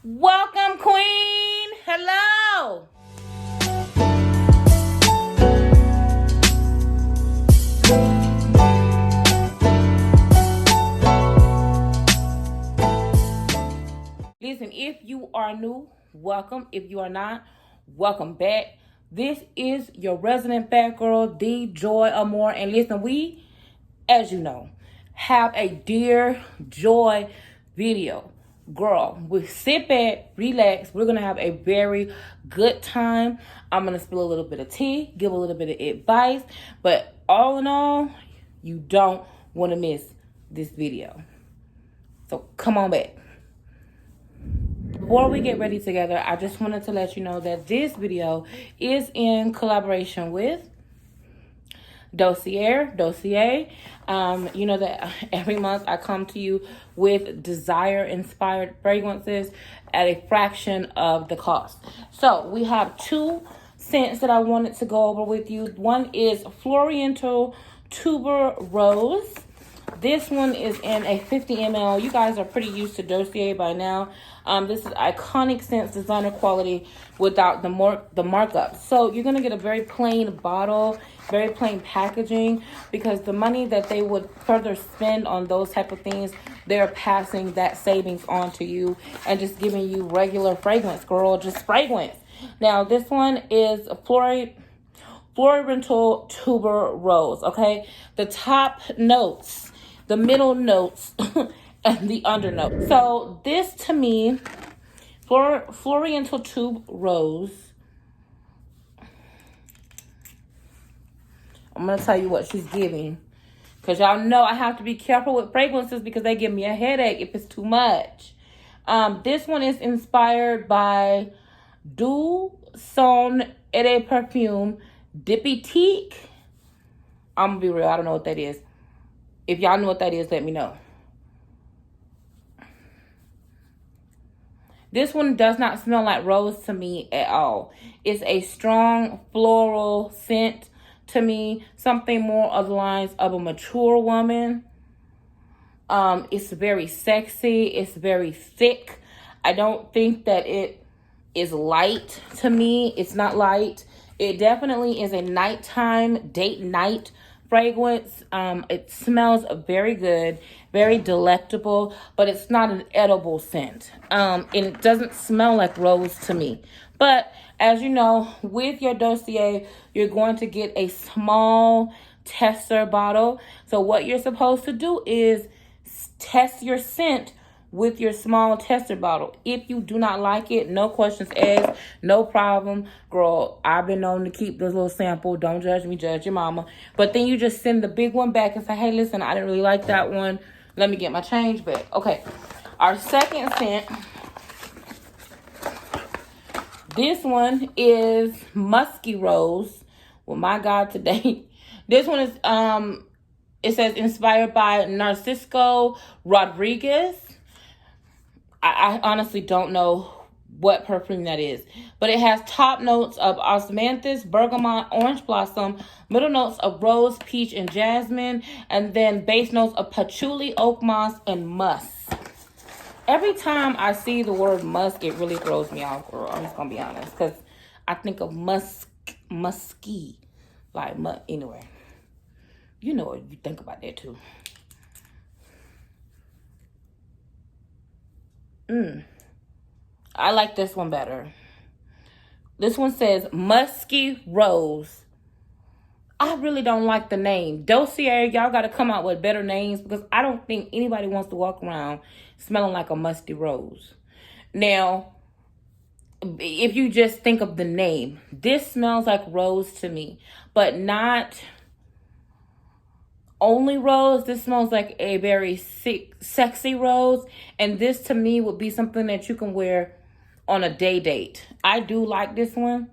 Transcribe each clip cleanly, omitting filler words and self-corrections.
Welcome, Queen. Hello. Listen, if you are new, welcome. If you are not, welcome back. This is your resident fat girl, the Joy Amor. And listen, we, as you know, have a Dear Joy video. Girl, we sit back, relax. We're going to have a very good time. I'm going to spill a little bit of tea, give a little bit of advice. But all in all, you don't want to miss this video. So come on back. Before we get ready together, I just wanted to let you know that this video is in collaboration with Dossier. You know that every month I come to you with desire-inspired fragrances at a fraction of the cost. So we have two scents that I wanted to go over with you. One is Floriento Tuber Rose. This one is in a 50 ml. You guys are pretty used to Dossier by now. This is iconic scents, designer quality without the markup. So you're going to get a very plain bottle, very plain packaging, because the money that they would further spend on those type of things, they're passing that savings on to you and just giving you regular fragrance, girl, just fragrance. Now, this one is Floriento Tuber Rose, okay? The top notes, the middle notes, and the under notes. So this, to me, Floriento Tuber Rose, I'm going to tell you what she's giving. Because y'all know I have to be careful with fragrances because they give me a headache if it's too much. This one is inspired by Du Son et Perfume Diptyque. I'm going to be real. I don't know what that is. If y'all know what that is, let me know. This one does not smell like rose to me at all. It's a strong floral scent to me. Something more of the lines of a mature woman. It's very sexy. It's very thick. I don't think that it is light to me. It's not light. It definitely is a nighttime, date night fragrance. It smells very good, very delectable, but it's not an edible scent. And it doesn't smell like rose to me. But as you know, with your Dossier, you're going to get a small tester bottle. So what you're supposed to do is test your scent with your small tester bottle. If you do not like it, no questions asked, no problem. Girl, I've been known to keep this little sample. Don't judge me, judge your mama. But then you just send the big one back and say, hey, listen, I didn't really like that one. Let me get my change back. Okay, our second scent. This one is Musky Rose. Well, my God, today. This one is, it says inspired by Narciso Rodriguez. I honestly don't know what perfume that is. But it has top notes of osmanthus, bergamot, orange blossom, middle notes of rose, peach, and jasmine, and then base notes of patchouli, oak moss, and musk. Every time I see the word musk, it really throws me off, girl. I'm just going to be honest. Because I think of musky. Like, anyway. You know what you think about that, too. I like this one better. This one says Musky Rose. I really don't like the name. Dossier, y'all got to come out with better names because I don't think anybody wants to walk around smelling like a musty rose. Now, if you just think of the name, this smells like rose to me, but not only rose. This smells like a very sexy rose, and this to me would be something that you can wear on a day date. I do like this one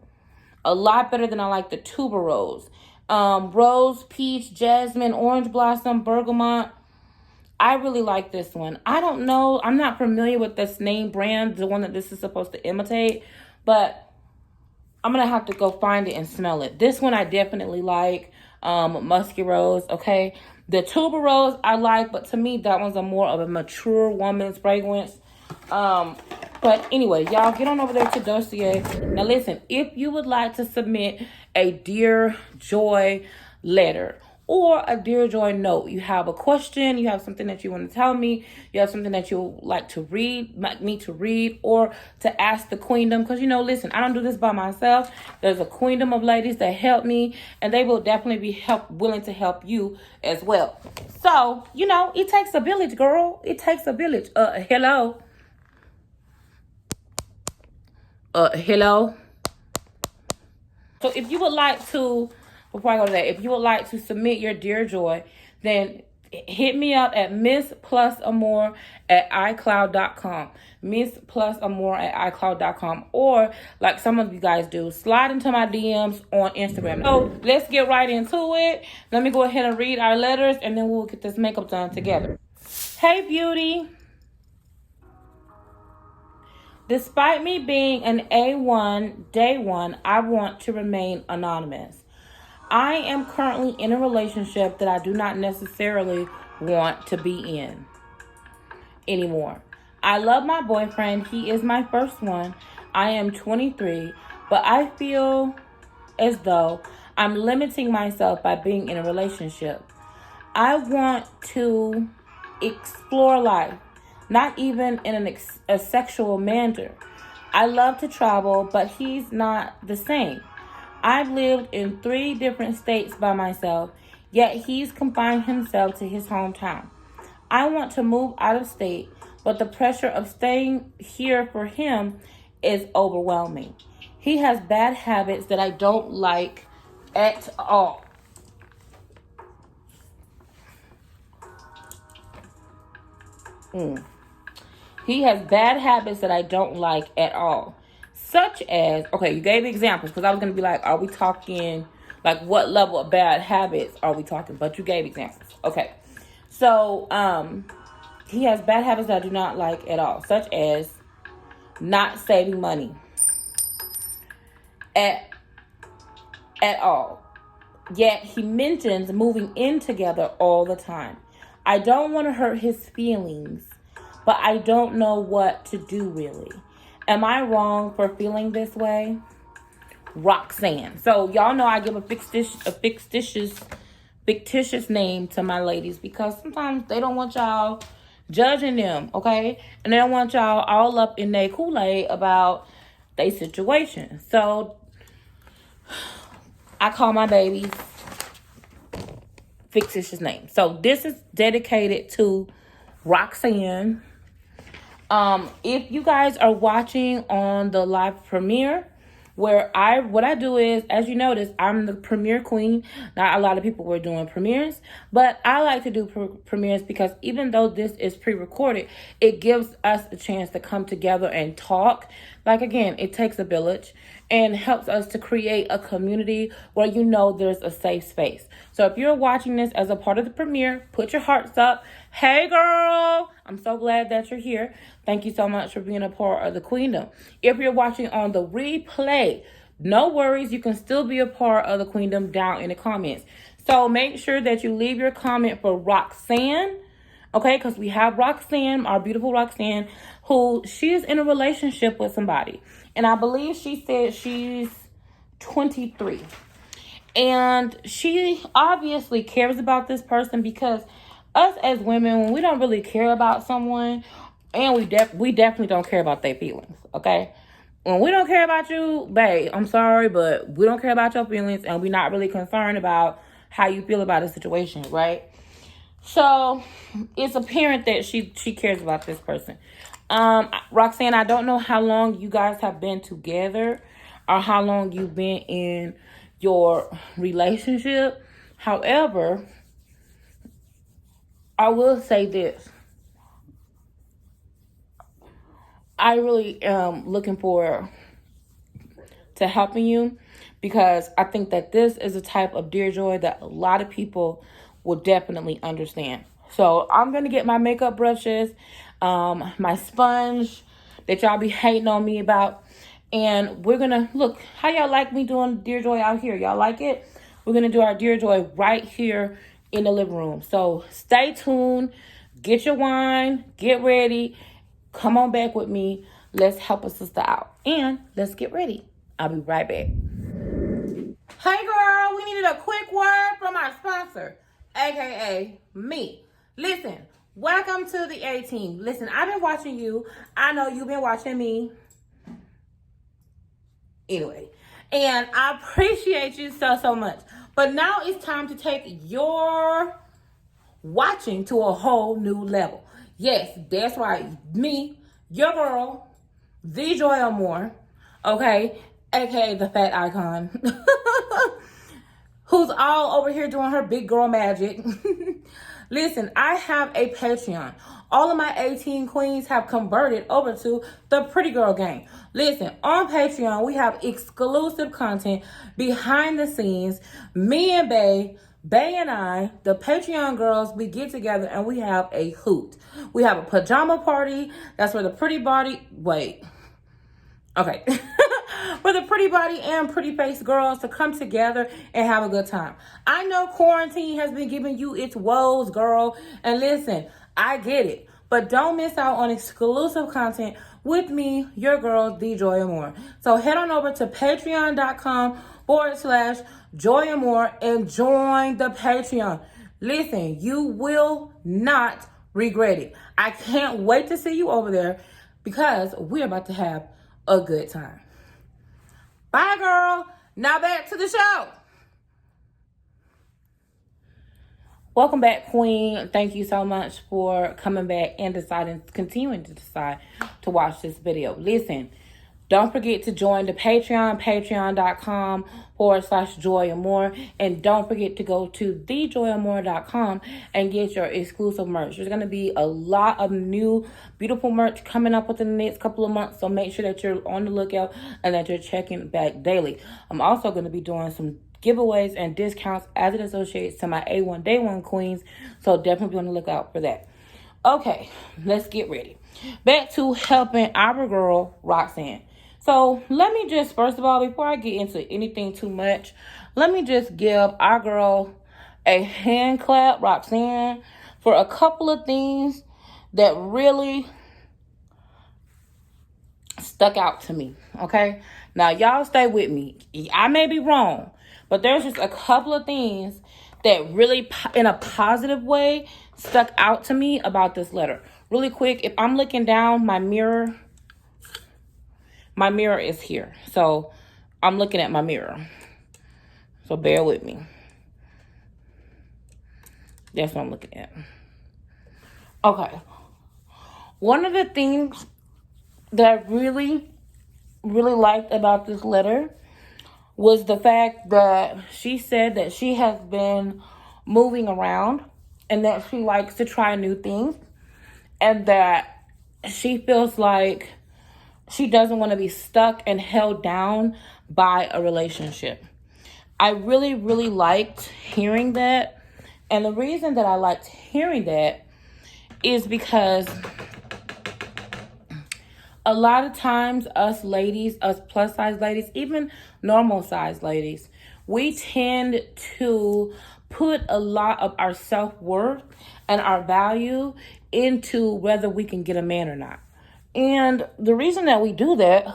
a lot better than I like the Tuber Rose. Rose, peach, jasmine, orange blossom, bergamot. I really like this one. I don't know. I'm not familiar with this name brand, the one that this is supposed to imitate, but I'm going to have to go find it and smell it. This one I definitely like. Musky Rose, okay? The Tuber Rose I like, but to me that one's a more of a mature woman's fragrance. But anyway, y'all get on over there to Dossier. Now listen, if you would like to submit a Dear Joy letter or a Dear Joy note, you have a question, you have something that you want to tell me, you have something that you like to read, like me to read, or to ask the queendom, because listen, I don't do this by myself. There's a queendom of ladies that help me, and they will definitely be willing to help you as well. So it takes a village, girl. It takes a village. Hello. Hello. So if you would like to, before I go to that, if you would like to submit your Dear Joy, then hit me up at missplusamor@icloud.com. missplusamor@icloud.com. Or, like some of you guys do, slide into my DMs on Instagram. So let's get right into it. Let me go ahead and read our letters, and then we'll get this makeup done together. Hey, beauty. Despite me being an A1 day one, I want to remain anonymous. I am currently in a relationship that I do not necessarily want to be in anymore. I love my boyfriend. He is my first one. I am 23, but I feel as though I'm limiting myself by being in a relationship. I want to explore life. Not even in a sexual manner. I love to travel, but he's not the same. I've lived in 3 different states by myself, yet he's confined himself to his hometown. I want to move out of state, but the pressure of staying here for him is overwhelming. He has bad habits that I don't like at all. He has bad habits that I don't like at all. Such as, okay, you gave examples, because I was going to be like, are we talking, like, what level of bad habits are we talking? But you gave examples. Okay. So, he has bad habits that I do not like at all. Such as not saving money. At all. Yet, he mentions moving in together all the time. I don't want to hurt his feelings, but I don't know what to do, really. Am I wrong for feeling this way? Roxanne. So y'all know I give a fictitious name to my ladies, because sometimes they don't want y'all judging them, okay? And they don't want y'all all up in their Kool-Aid about their situation. So I call my babies fictitious names. So this is dedicated to Roxanne. If you guys are watching on the live premiere, what I do is, as you notice, I'm the premiere queen. Not a lot of people were doing premieres, but I like to do premieres because even though this is pre-recorded, it gives us a chance to come together and talk. Like, again, it takes a village and helps us to create a community where there's a safe space. So if you're watching this as a part of the premiere, put your hearts up. Hey, girl, I'm so glad that you're here. Thank you so much for being a part of the queendom. If you're watching on the replay, no worries. You can still be a part of the queendom down in the comments. So make sure that you leave your comment for Roxanne. Okay, because we have Roxanne, our beautiful Roxanne, who she is in a relationship with somebody. And I believe she said she's 23. And she obviously cares about this person, because us as women, when we don't really care about someone, and we definitely don't care about their feelings, okay? When we don't care about you, babe, I'm sorry, but we don't care about your feelings, and we're not really concerned about how you feel about a situation, right? So it's apparent that she cares about this person. Roxanne, I don't know how long you guys have been together or how long you've been in your relationship. However, I will say this. I really am looking forward to helping you, because I think that this is a type of Dear Joy that a lot of people will definitely understand. So I'm going to get my makeup brushes, my sponge that y'all be hating on me about. And we're going to look, how y'all like me doing Dear Joy out here? Y'all like it? We're going to do our Dear Joy right here in the living room. So stay tuned. Get your wine. Get ready. Come on back with me. Let's help a sister out. And let's get ready. I'll be right back. Hey girl, we needed a quick word from our sponsor, aka me. Listen, welcome to the A team. Listen, I've been watching you. I know you've been watching me. Anyway, and I appreciate you so much. But now it's time to take your watching to a whole new level. Yes, that's right. Me, your girl, the Girllll Amor, okay, aka the fat icon, who's all over here doing her big girl magic. Listen, I have a Patreon. All of my 18 queens have converted over to the Pretty Girl Gang. Listen, on Patreon, we have exclusive content behind the scenes. Me and Bae and I, the Patreon girls, we get together and we have a hoot. We have a pajama party. That's where the pretty body, for the pretty body and pretty face girls to come together and have a good time. I know quarantine has been giving you its woes, girl. And listen, I get it. But don't miss out on exclusive content with me, your girl, the Girllll Amor. So head on over to patreon.com/Girllll Amor and join the Patreon. Listen, you will not regret it. I can't wait to see you over there because we're about to have a good time. Bye, girl. Now back to the show. Welcome back, Queen. Thank you so much for coming back and continuing to decide to watch this video. Listen, don't forget to join the Patreon, patreon.com/Girllll Amor. And don't forget to go to thegirllamor.com and get your exclusive merch. There's going to be a lot of new, beautiful merch coming up within the next couple of months. So make sure that you're on the lookout and that you're checking back daily. I'm also going to be doing some giveaways and discounts as it associates to my A1 Day 1 queens. So definitely be on the lookout for that. Okay, let's get ready. Back to helping our girl, Roxanne. So let me just, first of all, before I get into anything too much, let me just give our girl a hand clap, Roxanne, for a couple of things that really stuck out to me, okay? Now, y'all stay with me. I may be wrong, but there's just a couple of things that really, in a positive way, stuck out to me about this letter. Really quick, if I'm looking down, my mirror is here. So I'm looking at my mirror. So bear with me. That's what I'm looking at. Okay. One of the things that I really liked about this letter was the fact that she said that she has been moving around and that she likes to try new things and that she feels like she doesn't want to be stuck and held down by a relationship. I really liked hearing that. And the reason that I liked hearing that is because a lot of times us ladies, us plus size ladies, even normal size ladies, we tend to put a lot of our self-worth and our value into whether we can get a man or not. And the reason that we do that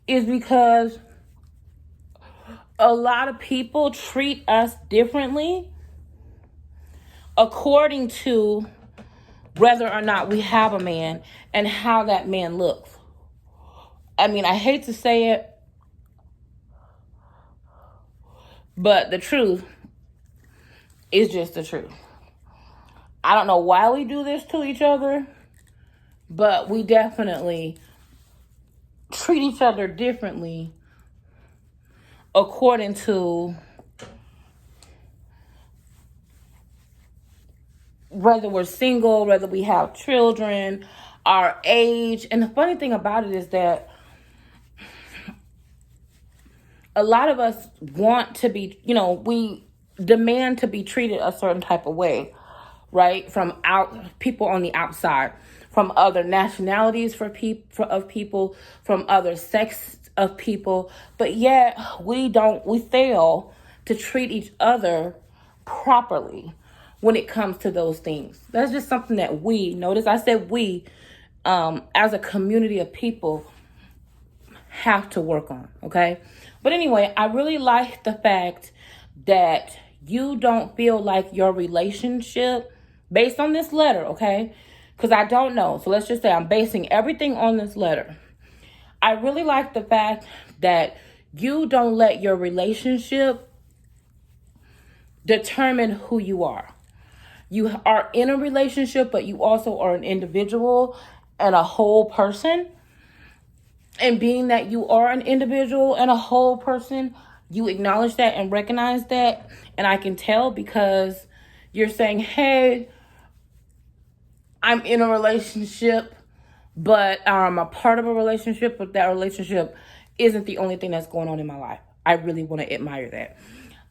is because a lot of people treat us differently according to whether or not we have a man and how that man looks. I mean, I hate to say it, but the truth is just the truth. I don't know why we do this to each other, but we definitely treat each other differently according to whether we're single, whether we have children, our age. And the funny thing about it is that a lot of us want to be, we demand to be treated a certain type of way, right? From people on the outside, from other nationalities of people, from other sex of people. But yet we fail to treat each other properly when it comes to those things. That's just something that notice I said we, as a community of people have to work on, okay? But anyway, I really like the fact that you don't feel like your relationship, based on this letter, okay? Because I don't know. So let's just say I'm basing everything on this letter. I really like the fact that you don't let your relationship determine who you are. You are in a relationship, but you also are an individual and a whole person. And being that you are an individual and a whole person, you acknowledge that and recognize that. And I can tell because you're saying, hey, I'm in a relationship, but I'm a part of a relationship, but that relationship isn't the only thing that's going on in my life. I really want to admire that.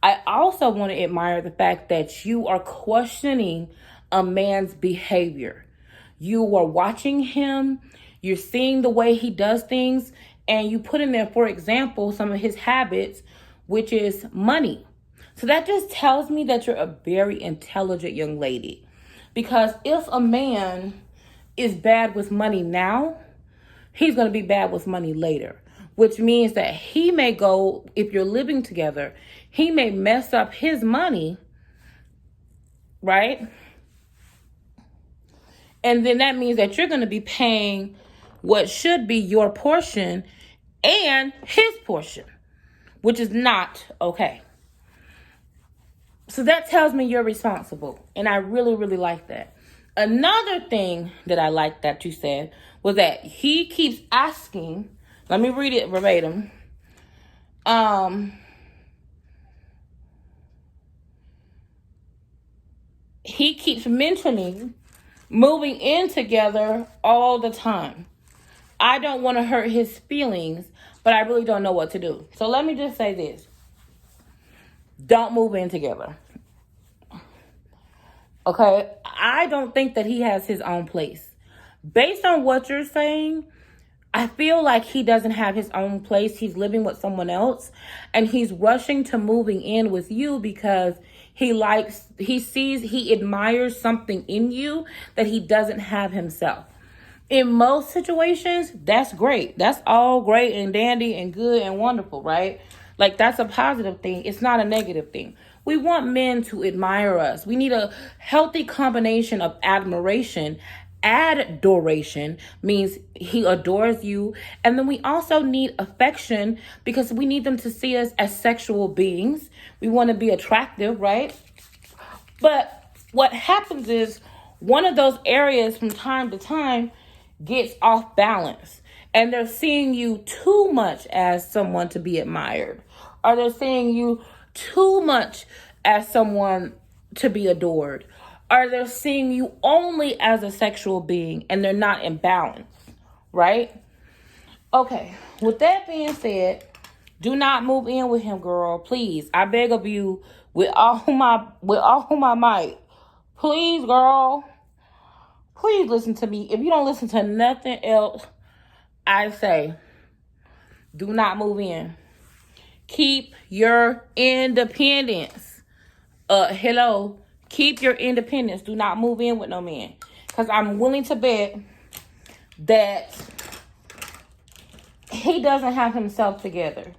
I also want to admire the fact that you are questioning a man's behavior. You are watching him, you're seeing the way he does things, and you put in there, for example, some of his habits, which is money. So that just tells me that you're a very intelligent young lady. Because if a man is bad with money now, he's going to be bad with money later. Which means that he may go, if you're living together, he may mess up his money, right? And then that means that you're going to be paying what should be your portion and his portion, which is not okay. So that tells me you're responsible. And I really, really like that. Another thing that I like that you said was that he keeps asking, let me read it verbatim. He keeps mentioning moving in together all the time. I don't want to hurt his feelings, but I really don't know what to do. So let me just say this. Don't move in together. Okay? I don't think that he has his own place. Based on what you're saying, I feel like he doesn't have his own place. He's living with someone else, and he's rushing to moving in with you because he admires something in you that he doesn't have himself. In most situations, that's great. That's all great and dandy and good and wonderful, right? Like, that's a positive thing. It's not a negative thing. We want men to admire us. We need a healthy combination of admiration. Adoration means he adores you. And then we also need affection because we need them to see us as sexual beings. We want to be attractive, right? But what happens is one of those areas from time to time gets off balance. And they're seeing you too much as someone to be admired. Or they're seeing you too much as someone to be adored. Or they're seeing you only as a sexual being and they're not in balance, right? Okay, with that being said, do not move in with him, girl. Please, I beg of you, with all my might. Please, girl. Please listen to me. If you don't listen to nothing else, I say, do not move in. Keep your independence. Hello. Keep your independence. Do not move in with no man. Because I'm willing to bet that he doesn't have himself together.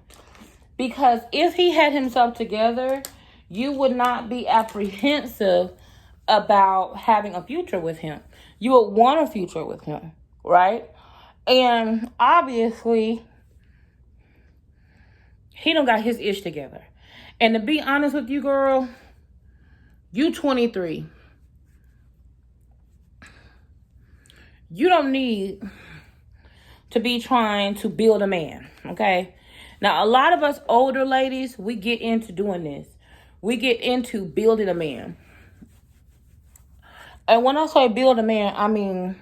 Because if he had himself together, you would not be apprehensive about having a future with him. You would want a future with him, right? And obviously, he don't got his ish together. And to be honest with you, girl, you 23. You don't need to be trying to build a man, okay? Now, a lot of us older ladies, we get into doing this. We get into building a man. And when I say build a man, I mean,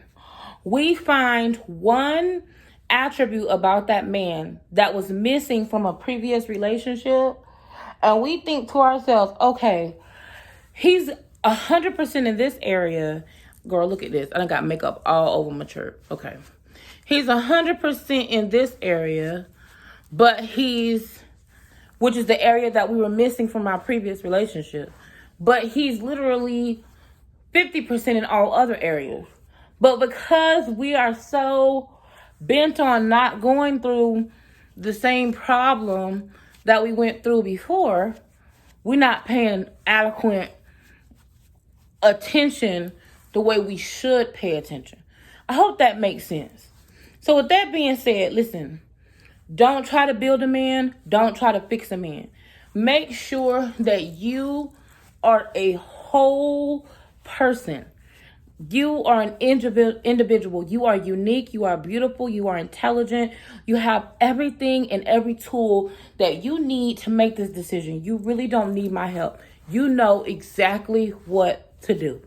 we find one attribute about that man that was missing from a previous relationship. And we think to ourselves, okay, he's 100% in this area. Girl, look at this. I done got makeup all over my shirt. Okay. He's 100% in this area, but which is the area that we were missing from our previous relationship. But he's literally 50% in all other areas. But because we are so bent on not going through the same problem that we went through before, we're not paying adequate attention the way we should pay attention. I hope that makes sense. So with that being said, listen, don't try to build a man. Don't try to fix a man. Make sure that you are a whole person. You are an individual. You are unique. You are beautiful. You are intelligent. You have everything and every tool that you need to make this decision. You really don't need my help. You know exactly what to do.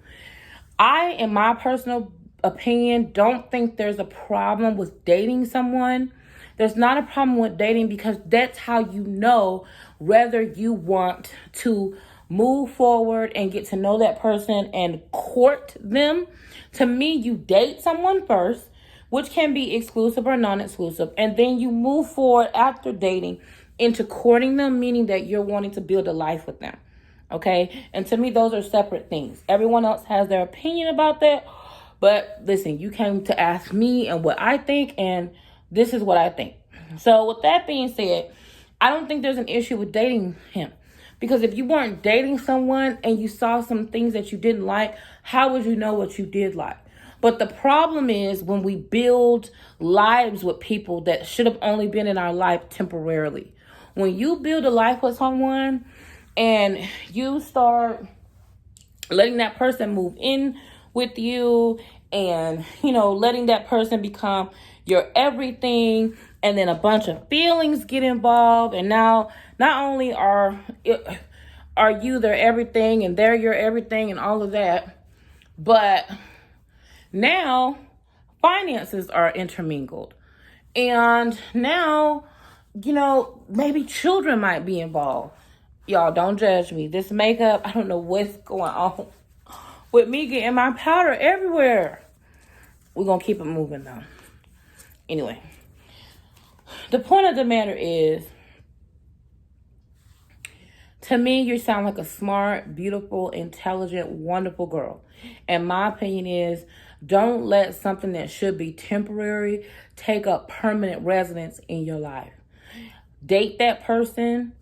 I, in my personal opinion, don't think there's a problem with dating someone. There's not a problem with dating because that's how you know whether you want to move forward and get to know that person and court them. To me, you date someone first, which can be exclusive or non-exclusive, and then you move forward after dating into courting them, meaning that you're wanting to build a life with them. Okay? And to me, those are separate things. Everyone else has their opinion about that. But listen, you came to ask me and what I think, and this is what I think. So with that being said, I don't think there's an issue with dating him. Because if you weren't dating someone and you saw some things that you didn't like, how would you know what you did like? But the problem is when we build lives with people that should have only been in our life temporarily. When you build a life with someone and you start letting that person move in with you and, letting that person become your everything, and then a bunch of feelings get involved, and now not only are you their everything and they're your everything and all of that, but now finances are intermingled. And now, maybe children might be involved. Y'all, don't judge me. This makeup, I don't know what's going on with me getting my powder everywhere. We're going to keep it moving though. Anyway, the point of the matter is, to me, you sound like a smart, beautiful, intelligent, wonderful girl. And my opinion is, don't let something that should be temporary take up permanent residence in your life. Date that person.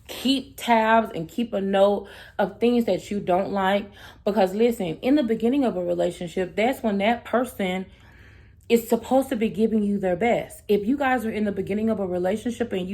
Keep tabs and keep a note of things that you don't like. Because listen, in the beginning of a relationship, that's when that person is supposed to be giving you their best. If you guys are in the beginning of a relationship and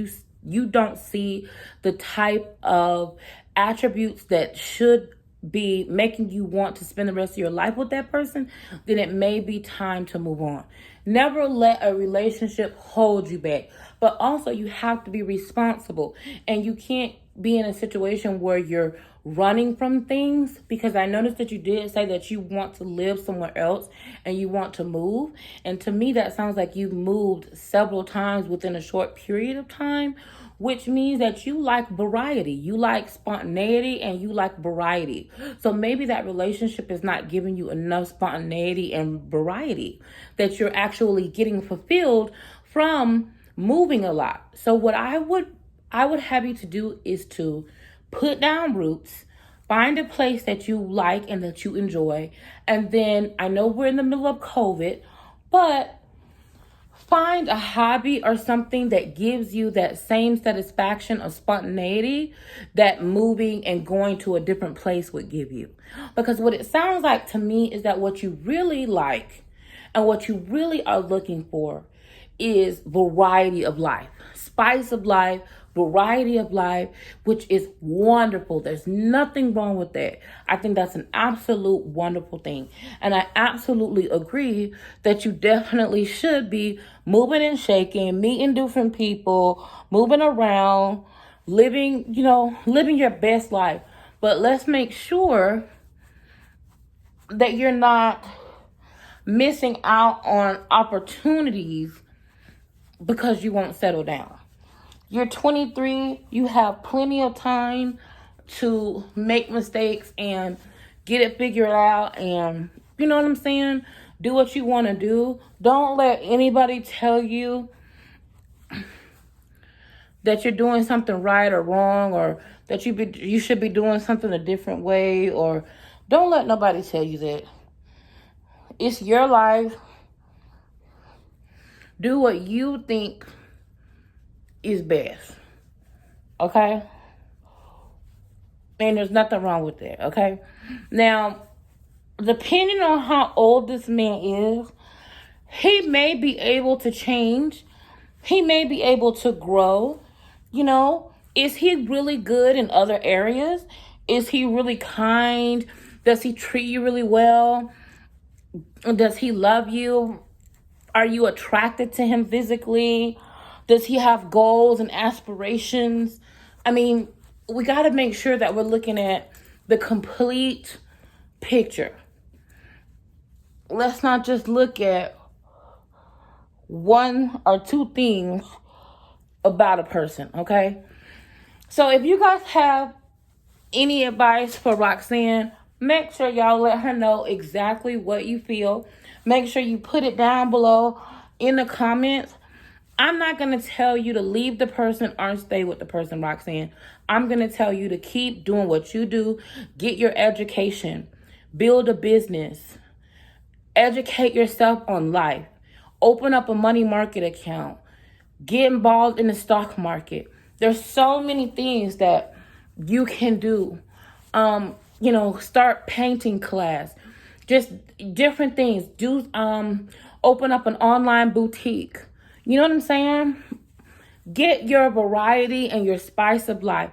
you don't see the type of attributes that should be making you want to spend the rest of your life with that person, then it may be time to move on. Never let a relationship hold you back. But also you have to be responsible. And you can't be in a situation where you're running from things, because I noticed that you did say that you want to live somewhere else and you want to move. And to me, that sounds like you've moved several times within a short period of time, which means that you like variety. You like spontaneity and you like variety. So maybe that relationship is not giving you enough spontaneity and variety that you're actually getting fulfilled from moving a lot. So what I would have you to do is to put down roots, find a place that you like and that you enjoy. And then I know we're in the middle of COVID, but find a hobby or something that gives you that same satisfaction of spontaneity that moving and going to a different place would give you. Because what it sounds like to me is that what you really like and what you really are looking for is variety of life, spice of life, variety of life, which is wonderful. There's nothing wrong with that. I think that's an absolute wonderful thing. And I absolutely agree that you definitely should be moving and shaking, meeting different people, moving around, living your best life. But let's make sure that you're not missing out on opportunities because you won't settle down. You're 23, you have plenty of time to make mistakes and get it figured out, and you know what I'm saying? Do what you want to do. Don't let anybody tell you that you're doing something right or wrong, or that you should be doing something a different way, or don't let nobody tell you that. It's your life. Do what you think is best. Okay? And there's nothing wrong with that. Okay? Now, depending on how old this man is, he may be able to change. He may be able to grow. You know, is he really good in other areas? Is he really kind? Does he treat you really well? Does he love you? Are you attracted to him physically? Does he have goals and aspirations? I mean, we got to make sure that we're looking at the complete picture. Let's not just look at one or two things about a person, okay? So if you guys have any advice for Roxanne, make sure y'all let her know exactly what you feel. Make sure you put it down below in the comments. I'm not going to tell you to leave the person or stay with the person, Roxanne. I'm going to tell you to keep doing what you do. Get your education. Build a business. Educate yourself on life. Open up a money market account. Get involved in the stock market. There's so many things that you can do. Start painting class. Just different things. Open up an online boutique. You know what I'm saying? Get your variety and your spice of life.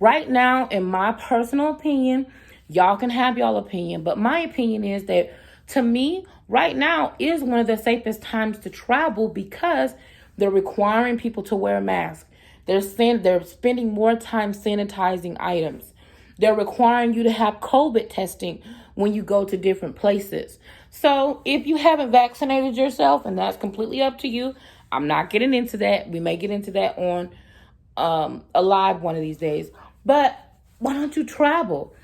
Right now, in my personal opinion, y'all can have y'all opinion, but my opinion is that, to me, right now is one of the safest times to travel because they're requiring people to wear masks. They're spending more time sanitizing items. They're requiring you to have COVID testing when you go to different places. So if you haven't vaccinated yourself, and that's completely up to you, I'm not getting into that. We may get into that on a live one of these days. But why don't you travel?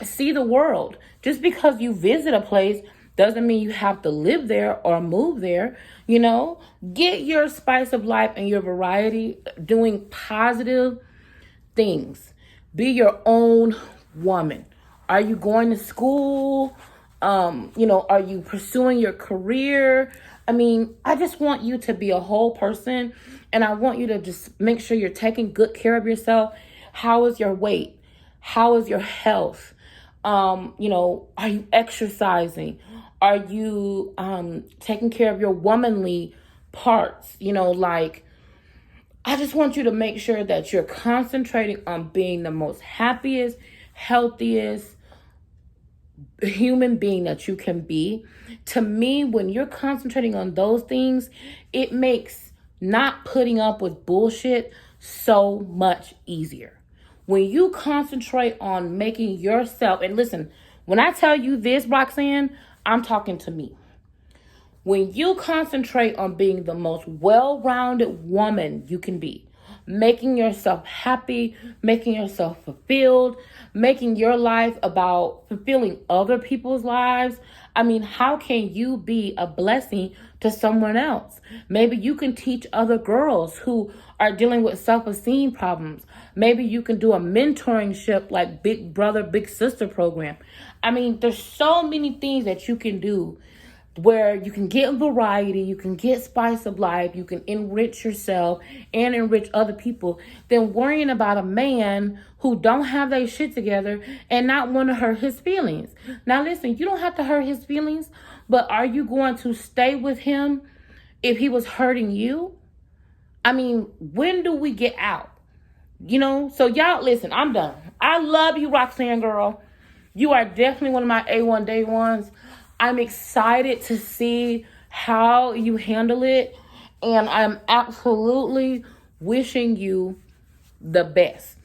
See the world. Just because you visit a place doesn't mean you have to live there or move there. You know, get your spice of life and your variety doing positive things. Be your own woman. Are you going to school? Are you pursuing your career? I mean, I just want you to be a whole person, and I want you to just make sure you're taking good care of yourself. How is your weight? How is your health? Are you exercising? Are you taking care of your womanly parts? I just want you to make sure that you're concentrating on being the most happiest, healthiest human being that you can be. To me, when you're concentrating on those things, it makes not putting up with bullshit so much easier. When you concentrate on making yourself, and listen, when I tell you this, Roxanne, I'm talking to me. When you concentrate on being the most well-rounded woman you can be, making yourself happy, making yourself fulfilled, making your life about fulfilling other people's lives, I mean, how can you be a blessing to someone else? Maybe you can teach other girls who are dealing with self-esteem problems. Maybe you can do a mentoringship like Big Brother, Big Sister program. I mean, there's so many things that you can do where you can get variety, you can get spice of life, you can enrich yourself and enrich other people, than worrying about a man who don't have their shit together and not want to hurt his feelings. Now listen, you don't have to hurt his feelings, but are you going to stay with him if he was hurting you? I mean, when do we get out? So y'all, listen, I'm done. I love you, Roxanne girl. You are definitely one of my A1 day ones. I'm excited to see how you handle it, and I'm absolutely wishing you the best.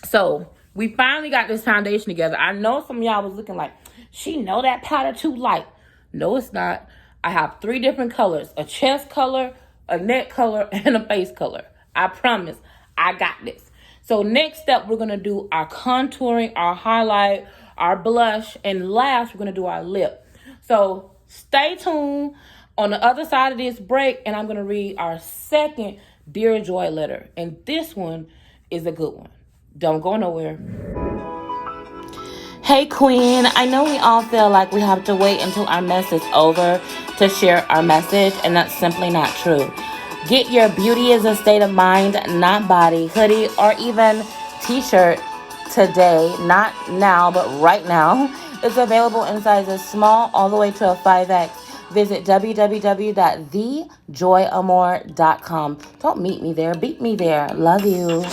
So we finally got this foundation together. I know some of y'all was looking like, she know that powder too light. No, it's not. I have 3 different colors: a chest color, a neck color, and a face color. I promise I got this. So next step, we're going to do our contouring, our highlight, our blush, and last, we're going to do our lip. So stay tuned on the other side of this break, and I'm going to read our second Dear Joy letter. And this one is a good one. Don't go nowhere. Hey Queen, I know we all feel like we have to wait until our mess is over to share our message, and that's simply not true. Get your beauty is a state of mind, not body, hoodie, or even t-shirt today, not now, but right now. It's available in sizes small all the way to a 5X. Visit www.thejoyamor.com. Don't meet me there, beat me there. Love you.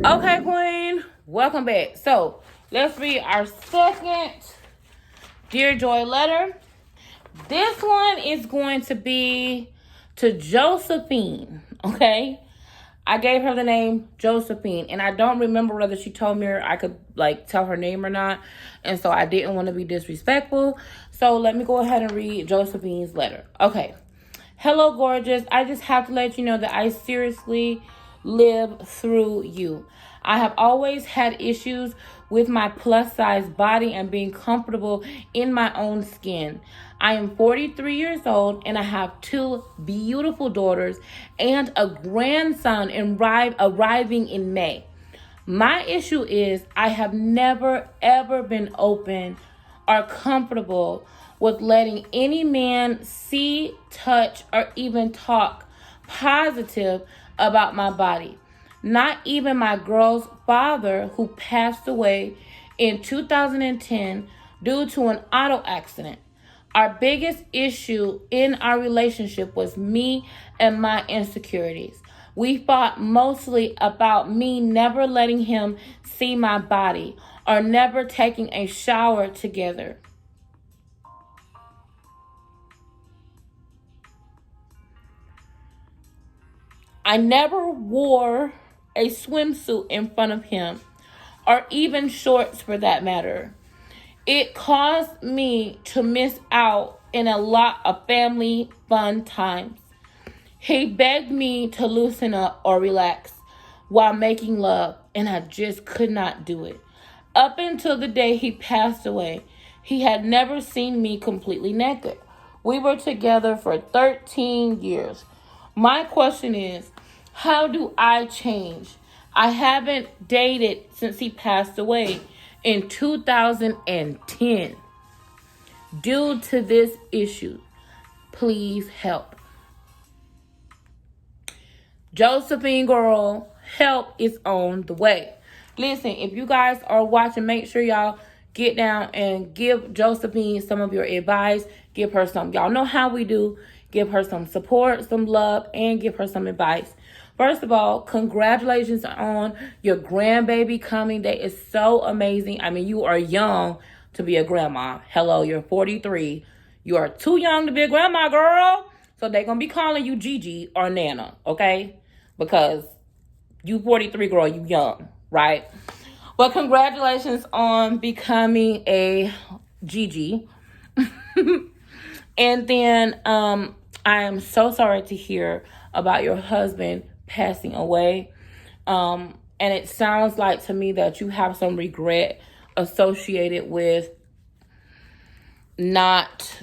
Okay, Queen, welcome back. So, let's read our second Dear Joy letter. This one is going to be to Josephine, okay? I gave her the name Josephine, and I don't remember whether she told me I could, tell her name or not, and so I didn't want to be disrespectful. So, let me go ahead and read Josephine's letter. Okay. Hello, gorgeous. I just have to let you know that I seriously live through you. I have always had issues with my plus size body and being comfortable in my own skin. I am 43 years old and I have two beautiful daughters and a grandson arriving in May. My issue is I have never ever been open or comfortable with letting any man see, touch, or even talk positive about my body. Not even my girl's father, who passed away in 2010 due to an auto accident. Our biggest issue in our relationship was me and my insecurities. We fought mostly about me never letting him see my body or never taking a shower together. I never wore a swimsuit in front of him, or even shorts for that matter. It caused me to miss out in a lot of family fun times. He begged me to loosen up or relax while making love, and I just could not do it. Up until the day he passed away, he had never seen me completely naked. We were together for 13 years. My question is, how do I change? I haven't dated since he passed away in 2010 due to this issue. Please help. Josephine girl, help is on the way. Listen, if you guys are watching, make sure y'all get down and give Josephine some of your advice. Give her some, y'all know how we do. Give her some support, some love, and give her some advice. First of all, congratulations on your grandbaby coming. That is so amazing. I mean, you are young to be a grandma. Hello, you're 43. You are too young to be a grandma, girl. So they're going to be calling you Gigi or Nana, okay? Because you 43, girl, you young, right? But congratulations on becoming a Gigi. And then I am so sorry to hear about your husband passing away. And it sounds like to me that you have some regret associated with not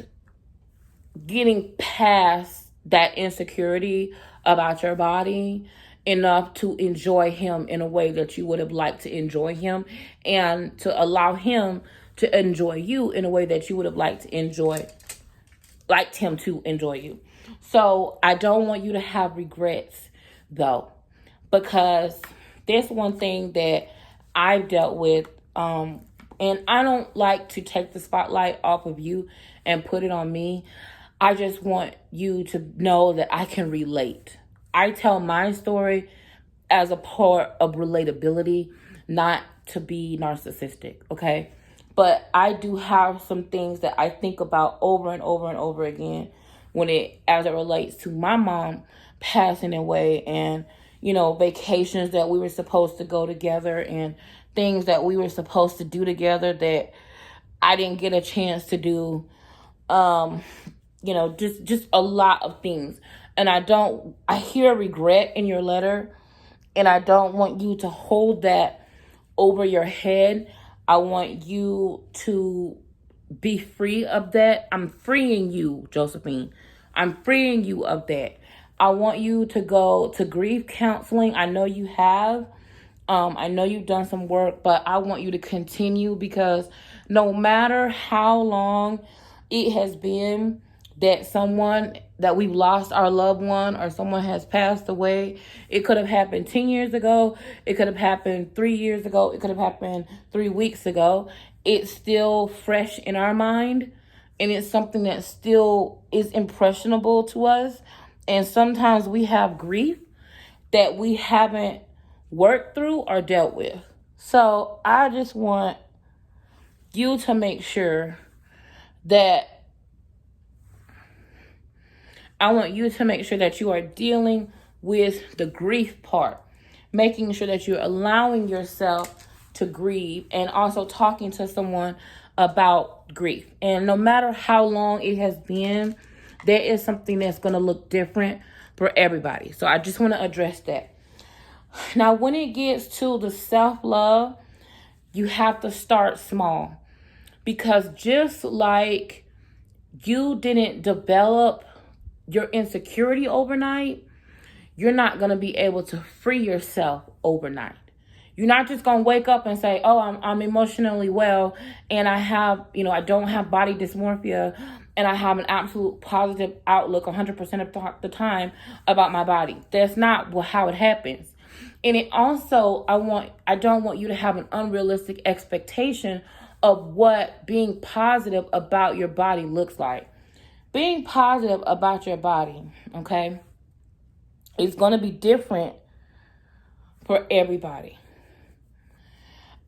getting past that insecurity about your body enough to enjoy him in a way that you would have liked to enjoy him, and to allow him to enjoy you in a way that you would have liked him to enjoy you. So I don't want you to have regrets though, because there's one thing that I've dealt with, and I don't like to take the spotlight off of you and put it on me. I just want you to know that I can relate. I tell my story as a part of relatability, not to be narcissistic, okay? But I do have some things that I think about over and over and over again as it relates to my mom passing away, and, vacations that we were supposed to go together and things that we were supposed to do together that I didn't get a chance to do. Just a lot of things. And I hear regret in your letter, and I don't want you to hold that over your head. I want you to be free of that. I'm freeing you, Josephine. I'm freeing you of that. I want you to go to grief counseling. I know you have. I know you've done some work, but I want you to continue, because no matter how long it has been that we've lost our loved one, or someone has passed away, it could have happened 10 years ago. It could have happened 3 years ago. It could have happened 3 weeks ago. It's still fresh in our mind, and it's something that still is impressionable to us. And sometimes we have grief that we haven't worked through or dealt with. So I just want you to make sure that you are dealing with the grief part, making sure that you're allowing yourself to grieve, and also talking to someone about grief. And no matter how long it has been, there is something that's going to look different for everybody. So I just want to address that. Now, when it gets to the self-love, you have to start small, because just like you didn't develop your insecurity overnight, you're not going to be able to free yourself overnight. You're not just going to wake up and say, oh, I'm emotionally well, and I don't have body dysmorphia, and I have an absolute positive outlook 100% of the time about my body. That's not how it happens. And it also, I don't want you to have an unrealistic expectation of what being positive about your body looks like. Being positive about your body, okay, is going to be different for everybody.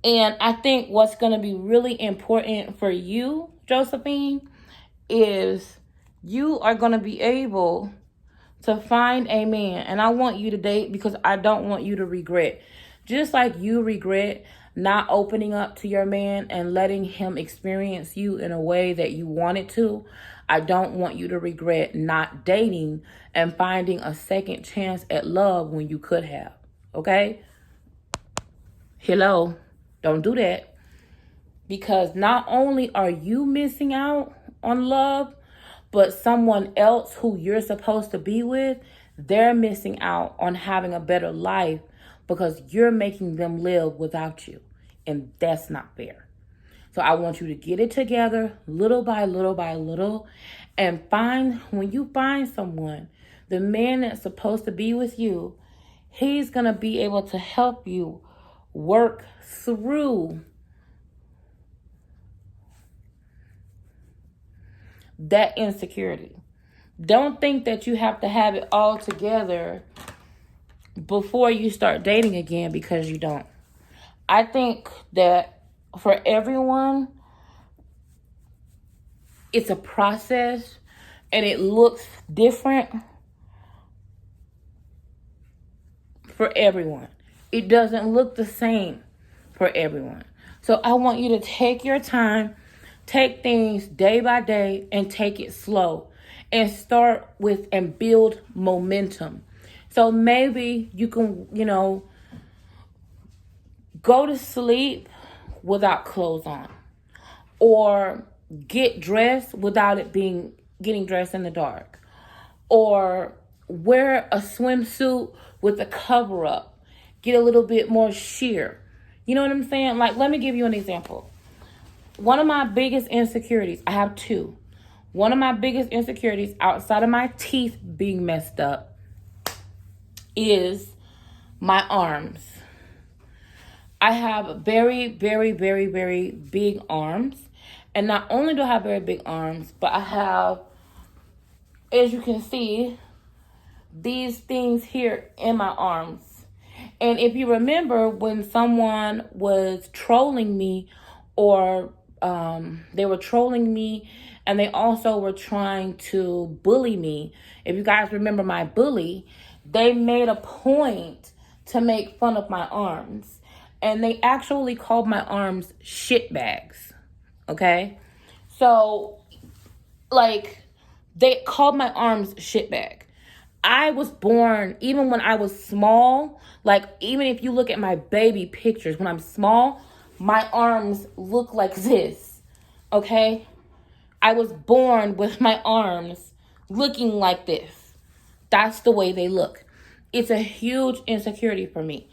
And I think what's going to be really important for you, Josephine, is you are going to be able to find a man. And I want you to date, because I don't want you to regret. Just like you regret not opening up to your man and letting him experience you in a way that you wanted to, I don't want you to regret not dating and finding a second chance at love when you could have. Okay? Hello. Don't do that. Because not only are you missing out on love, but someone else who you're supposed to be with, they're missing out on having a better life, because you're making them live without you. And that's not fair. So I want you to get it together little by little by little, and when you find someone, the man that's supposed to be with you, he's going to be able to help you work through that insecurity. Don't think that you have to have it all together before you start dating again, because you don't. I think that for everyone, it's a process, and it looks different for everyone. It doesn't look the same for everyone. So I want you to take your time, take things day by day, and take it slow, and start with and build momentum. So maybe you can, go to sleep without clothes on, or get dressed without getting dressed in the dark, or wear a swimsuit with a cover up, get a little bit more sheer. You know what I'm saying? Like, let me give you an example. One of my biggest insecurities, I have two. One of my biggest insecurities outside of my teeth being messed up is my arms. I have very, very, very, very big arms. And not only do I have very big arms, but I have, as you can see, these things here in my arms. And if you remember, when someone was trolling me, or they were trolling me, and they also were trying to bully me. If you guys remember my bully, they made a point to make fun of my arms. And they actually called my arms shit bags. Okay? So, they called my arms shit bag. I was born, even when I was small, even if you look at my baby pictures, when I'm small, my arms look like this. Okay? I was born with my arms looking like this. That's the way they look. It's a huge insecurity for me.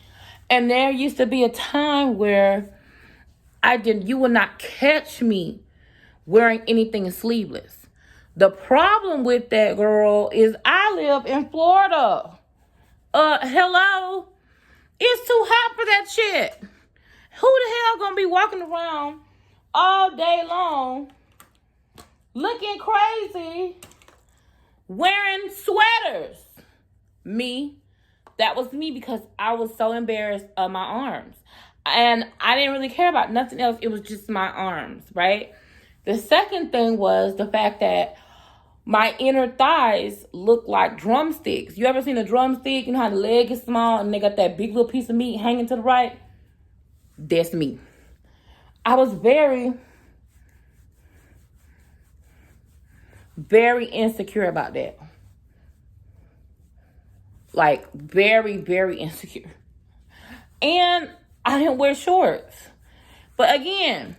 And there used to be a time where you would not catch me wearing anything sleeveless. The problem with that, girl, is I live in Florida. Hello? It's too hot for that shit. Who the hell gonna be walking around all day long looking crazy wearing sweaters? Me. That was me because I was so embarrassed of my arms. And I didn't really care about nothing else. It was just my arms, right? The second thing was the fact that my inner thighs look like drumsticks. You ever seen a drumstick? You know how the leg is small and they got that big little piece of meat hanging to the right? That's me. I was very, very insecure about that. Like, very, very insecure. And I didn't wear shorts. But again,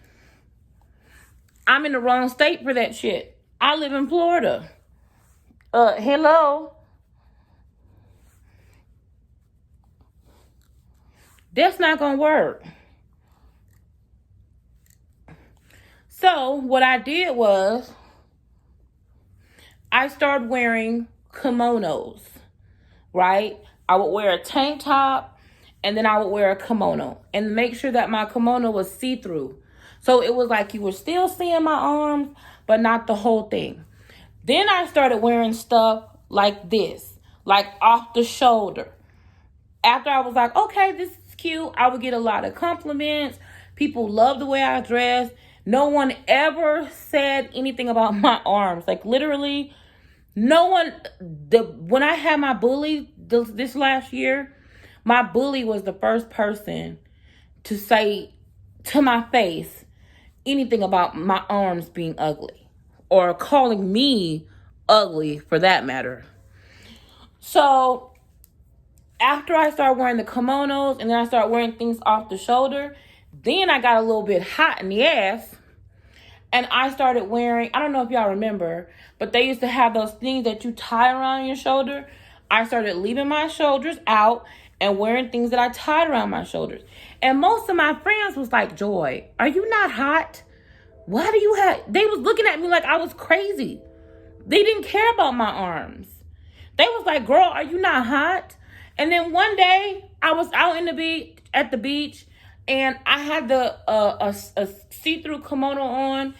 I'm in the wrong state for that shit. I live in Florida. Hello? That's not gonna work. So what I did was I started wearing kimonos, right? I would wear a tank top and then I would wear a kimono and make sure that my kimono was see-through. So it was like you were still seeing my arms, but not the whole thing. Then I started wearing stuff like this, like off the shoulder. After I was like, okay, this is cute, I would get a lot of compliments. People love the way I dress. No one ever said anything about my arms. Like literally, no one, when I had my bully this last year, my bully was the first person to say to my face anything about my arms being ugly or calling me ugly for that matter. So after I started wearing the kimonos and then I started wearing things off the shoulder, then I got a little bit hot in the ass and I started wearing, I don't know if y'all remember, but they used to have those things that you tie around your shoulder. I started leaving my shoulders out and wearing things that I tied around my shoulders. And most of my friends was like, Joy, are you not hot? Why do you have, they was looking at me like I was crazy. They didn't care about my arms. They was like, girl, are you not hot? And then one day I was out at the beach and I had a see-through kimono on.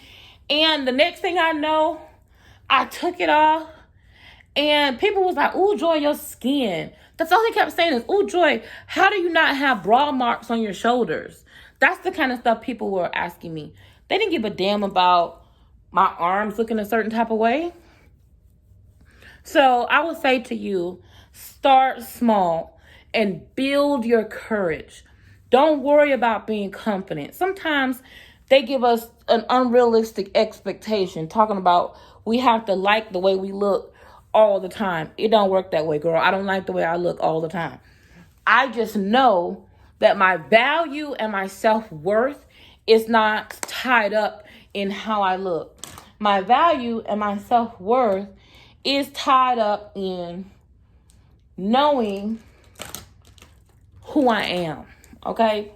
And the next thing I know, I took it off. And people was like, ooh, Joy, your skin. That's all they kept saying is, ooh, Joy, how do you not have bra marks on your shoulders? That's the kind of stuff people were asking me. They didn't give a damn about my arms looking a certain type of way. So I would say to you, start small and build your courage. Don't worry about being confident. Sometimes they give us an unrealistic expectation, talking about we have to like the way we look all the time. It don't work that way, girl. I don't like the way I look all the time. I just know that my value and my self-worth is not tied up in how I look. My value and my self-worth is tied up in knowing who I am, okay?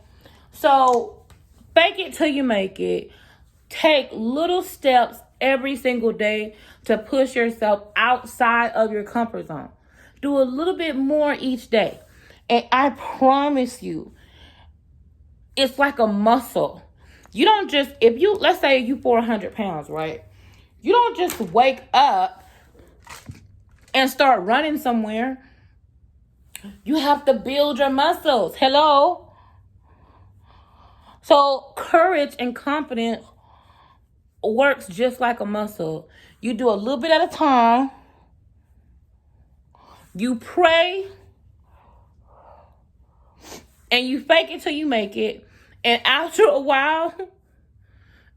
So fake it till you make it. Take little steps every single day to push yourself outside of your comfort zone. Do a little bit more each day. And I promise you, it's like a muscle. You don't just, let's say you 400 pounds, right? You don't just wake up and start running somewhere. You have to build your muscles. Hello? So courage and confidence works just like a muscle. You do a little bit at a time. You pray. And you fake it till you make it. And after a while,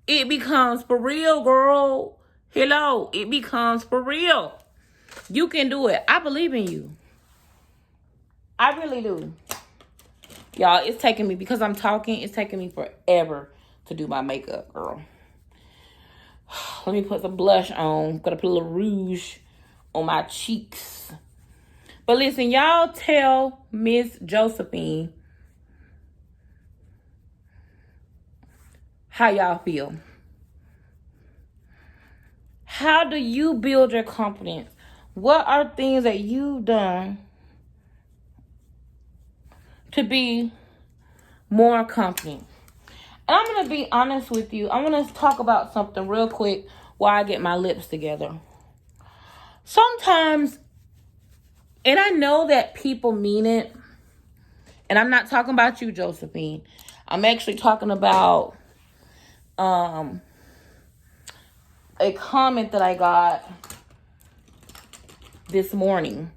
it becomes for real, girl. Hello? It becomes for real. You can do it. I believe in you. I really do. Y'all, it's taking me, because I'm talking, it's taking me forever to do my makeup, girl. Let me put some blush on. Gotta put a little rouge on my cheeks. But listen, y'all tell Miss Josephine how y'all feel. How do you build your confidence? What are things that you've done to be more confident? And I'm going to be honest with you. I want to talk about something real quick while I get my lips together. Sometimes, and I know that people mean it, and I'm not talking about you, Josephine. I'm actually talking about a comment that I got this morning.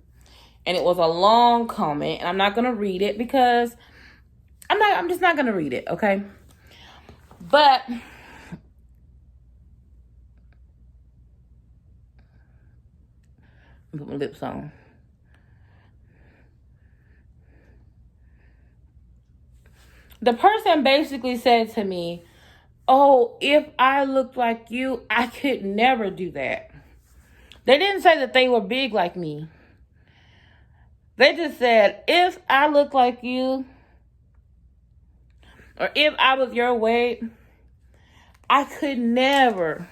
And it was a long comment, and I'm not going to read it because I'm just not going to read it, okay? But put my lips on. The person basically said to me, oh, if I looked like you, I could never do that. They didn't say that they were big like me. They just said, if I looked like you, or if I was your weight, I could never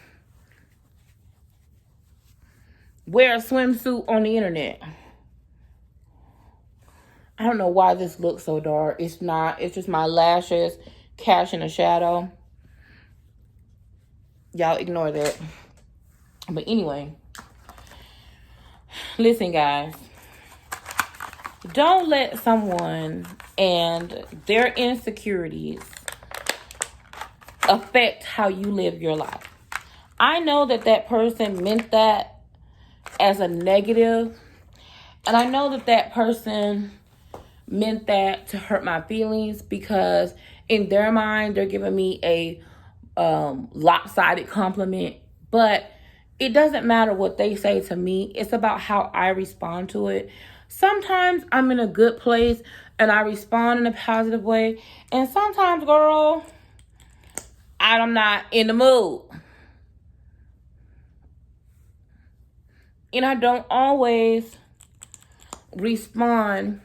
wear a swimsuit on the internet. I don't know why this looks so dark. It's not. It's just my lashes casting a shadow. Y'all ignore that. But anyway, listen, guys. Don't let someone and their insecurities affect how you live your life. I know that that person meant that as a negative. And I know that that person meant that to hurt my feelings because in their mind, they're giving me a lopsided compliment. But it doesn't matter what they say to me. It's about how I respond to it. Sometimes I'm in a good place and I respond in a positive way. And sometimes, girl, I'm not in the mood. And I don't always respond.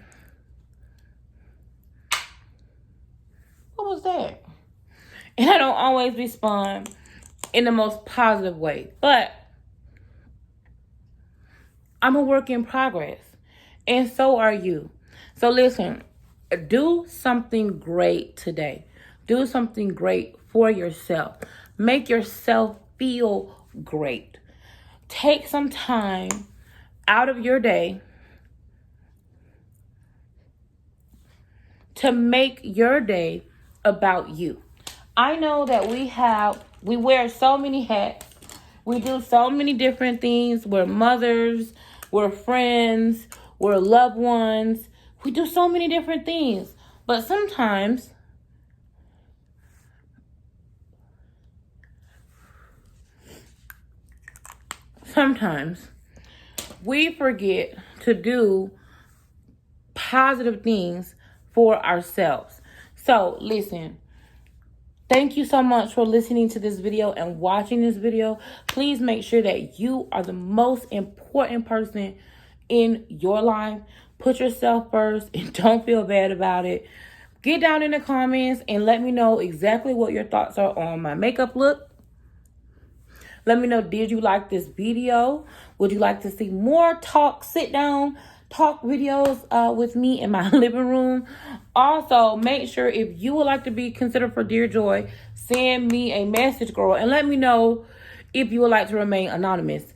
What was that? And I don't always respond in the most positive way. But I'm a work in progress. And so are you. So listen, do something great today. Do something great for yourself. Make yourself feel great. Take some time out of your day to make your day about you. I know that we wear so many hats. We do so many different things. We're mothers, we're friends, we're loved ones. We do so many different things. But sometimes we forget to do positive things for ourselves. So listen, thank you so much for listening to this video and watching this video. Please make sure that you are the most important person in your life. Put yourself first and don't feel bad about it. Get down in the comments and let me know exactly what your thoughts are on my makeup look. Let me know, did you like this video? Would you like to see more sit down talk videos with me in my living room? Also, make sure if you would like to be considered for Dear Joy, send me a message, girl, and let me know if you would like to remain anonymous.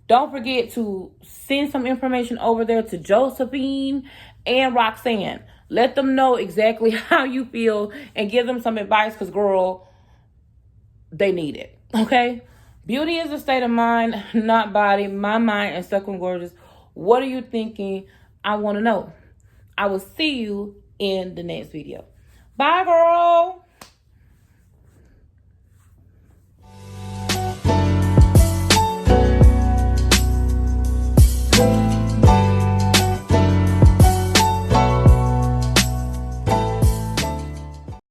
Don't forget to send some information over there to Josephine and Roxanne. Let them know exactly how you feel and give them some advice because, girl, they need it, okay? Beauty is a state of mind, not body. My mind is stuck on gorgeous. What are you thinking? I want to know. I will see you in the next video. Bye, girl.